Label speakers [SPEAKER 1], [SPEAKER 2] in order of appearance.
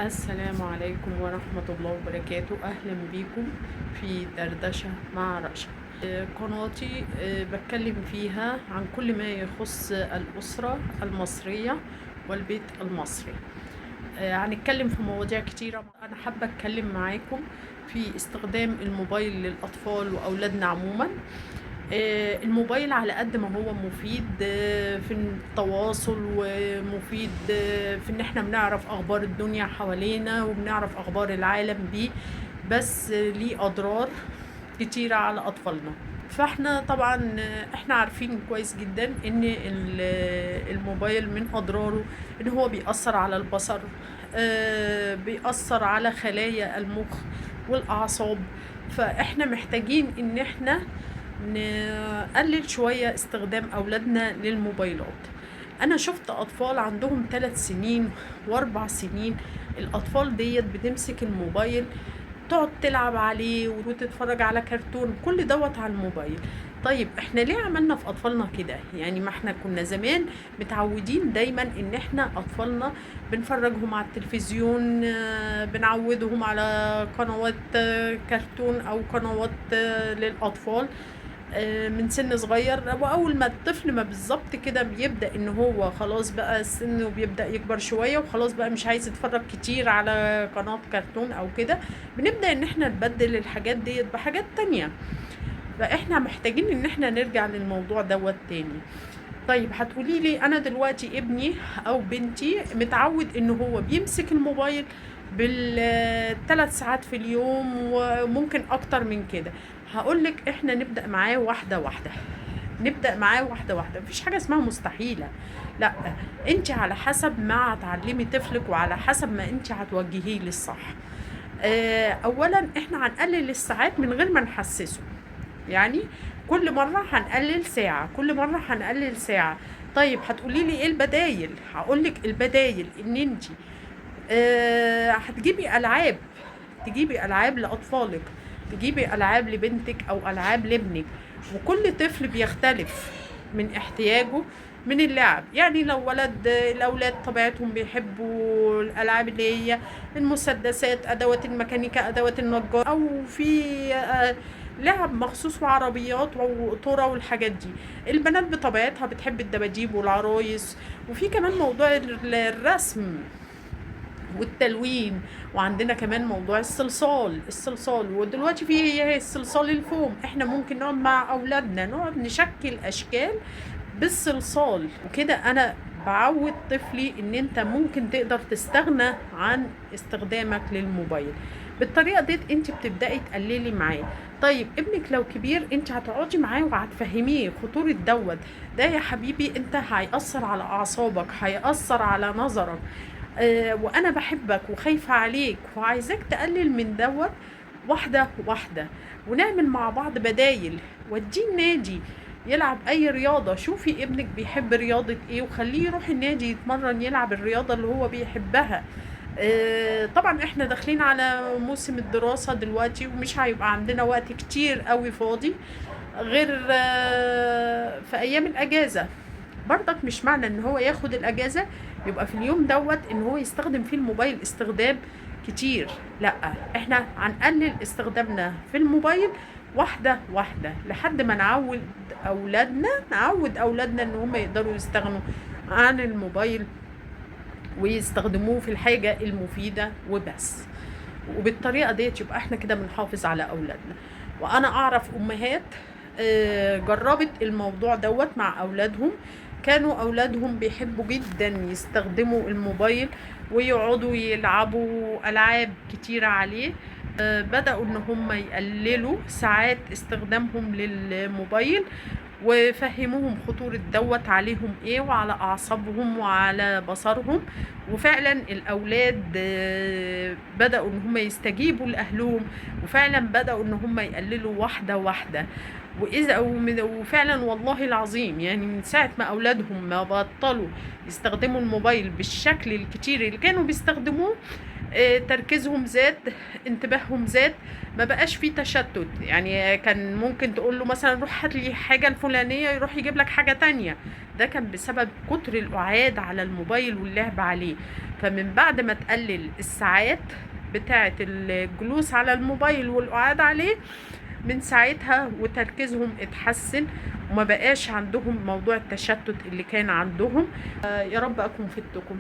[SPEAKER 1] السلام عليكم ورحمة الله وبركاته. أهلا بيكم في دردشة مع رشا. قناتي بتكلم فيها عن كل ما يخص الأسرة المصرية والبيت المصري. هنتكلم في مواضيع كتيرة. أنا حابة أتكلم معاكم في استخدام الموبايل للأطفال وأولادنا عموما. الموبايل على قد ما هو مفيد في التواصل، ومفيد في ان احنا بنعرف اخبار الدنيا حوالينا وبنعرف اخبار العالم بيه، بس ليه اضرار كتيرة على اطفالنا. فاحنا طبعا احنا عارفين كويس جدا ان الموبايل من اضراره ان هو بيأثر على البصر، بيأثر على خلايا المخ والاعصاب. فاحنا محتاجين ان احنا نقلل شوية استخدام أولادنا للموبايلات. أنا شفت أطفال عندهم 3 سنين و4 سنين، الأطفال ديت بتمسك الموبايل تقعد تلعب عليه وتتفرج على كرتون، كل دوت على الموبايل. طيب احنا ليه عملنا في اطفالنا كده؟ يعني ما احنا كنا زمان متعودين دايما ان احنا اطفالنا بنفرجهم على التلفزيون، بنعودهم على قنوات كرتون او قنوات للاطفال من سن صغير. واول ما الطفل ما بالظبط كده بيبدا ان هو خلاص بقى سنه بيبدا يكبر شويه وخلاص بقى مش عايز يتفرج كتير على قناه كرتون او كده، بنبدا ان احنا نبدل الحاجات ديت بحاجات تانية. فاحنا محتاجين ان احنا نرجع للموضوع دوت تاني. طيب هتقولي لي انا دلوقتي ابني او بنتي متعود ان هو بيمسك الموبايل بالثلاث ساعات في اليوم وممكن اكتر من كده. هقولك احنا نبدأ معاه واحدة واحدة، نبدأ معاه واحدة واحدة. مفيش حاجة اسمها مستحيلة، لا. انت على حسب ما هتعلمي طفلك وعلى حسب ما انت هتوجهيه للصح. اولا احنا هنقلل الساعات من غير ما نحسسه، يعني كل مرة هنقلل ساعة، كل مرة هنقلل ساعة. طيب هتقولي لي ايه البدايل؟ هقولك البدايل ان انت هتجيبي ألعاب، تجيبي ألعاب لأطفالك، تجيبي ألعاب لبنتك أو ألعاب لابنك. وكل طفل بيختلف من احتياجه من اللعب. يعني لو ولد، الأولاد طبيعتهم بيحبوا الألعاب اللي هي المسدسات، أدوات الميكانيكا، أدوات النجار، أو في لعب مخصوص وعربيات وقطورة والحاجات دي. البنات بطبيعتها بتحب الدباديب والعرايس. وفي كمان موضوع الرسم والتلوين. وعندنا كمان موضوع الصلصال. ودلوقتي في الصلصال الفوم، احنا ممكن نقعد مع اولادنا نقعد نشكل اشكال بالصلصال وكده. انا بعود طفلي ان انت ممكن تقدر تستغنى عن استخدامك للموبايل. بالطريقه دي انت بتبداي تقللي معاه. طيب ابنك لو كبير انت هتقعدي معاه وهتفهميه خطوره ده يا حبيبي، انت هيأثر على اعصابك، هيأثر على نظرك. وانا بحبك وخايفه عليك وعايزاك تقلل من دوت واحده واحده. ونعمل مع بعض بدايل. وديه النادي يلعب اي رياضه. شوفي ابنك بيحب رياضه ايه وخليه يروح النادي يتمرن يلعب الرياضه اللي هو بيحبها. طبعا احنا داخلين على موسم الدراسه دلوقتي ومش هيبقى عندنا وقت كتير قوي فاضي غير في ايام الاجازه. برضك مش معنى ان هو ياخد الاجازه يبقى في اليوم دوت ان هو يستخدم فيه الموبايل استخدام كتير. لا، احنا هنقلل استخدامنا في الموبايل واحده واحده لحد ما نعود اولادنا ان هم يقدروا يستغنوا عن الموبايل ويستخدموه في الحاجه المفيده وبس. وبالطريقه ديت يبقى احنا كده بنحافظ على اولادنا. وانا اعرف امهات جربت الموضوع دوت مع اولادهم، كانوا اولادهم بيحبوا جدا يستخدموا الموبايل ويقعدوا يلعبوا العاب كتيرة عليه. بدأوا ان هم يقللوا ساعات استخدامهم للموبايل وفهموهم خطورة دوت عليهم ايه وعلى اعصابهم وعلى بصرهم. وفعلا الاولاد بدأوا ان هم يستجيبوا لاهلهم، وفعلا بدأوا ان هم يقللوا واحدة واحدة. وفعلا والله العظيم يعني من ساعة ما أولادهم ما بطلوا يستخدموا الموبايل بالشكل الكتير اللي كانوا بيستخدموه، تركيزهم زاد، انتباههم زاد، ما بقاش فيه تشتت. يعني كان ممكن تقول له مثلا روح هات لي حاجة الفلانية، يروح يجيب لك حاجة تانية. ده كان بسبب كتر القعاد على الموبايل واللعب عليه. فمن بعد ما تقلل الساعات بتاعة الجلوس على الموبايل والقعاد عليه، من ساعتها وتركيزهم اتحسن، وما بقاش عندهم موضوع التشتت اللي كان عندهم. يا رب أكون فدتكم.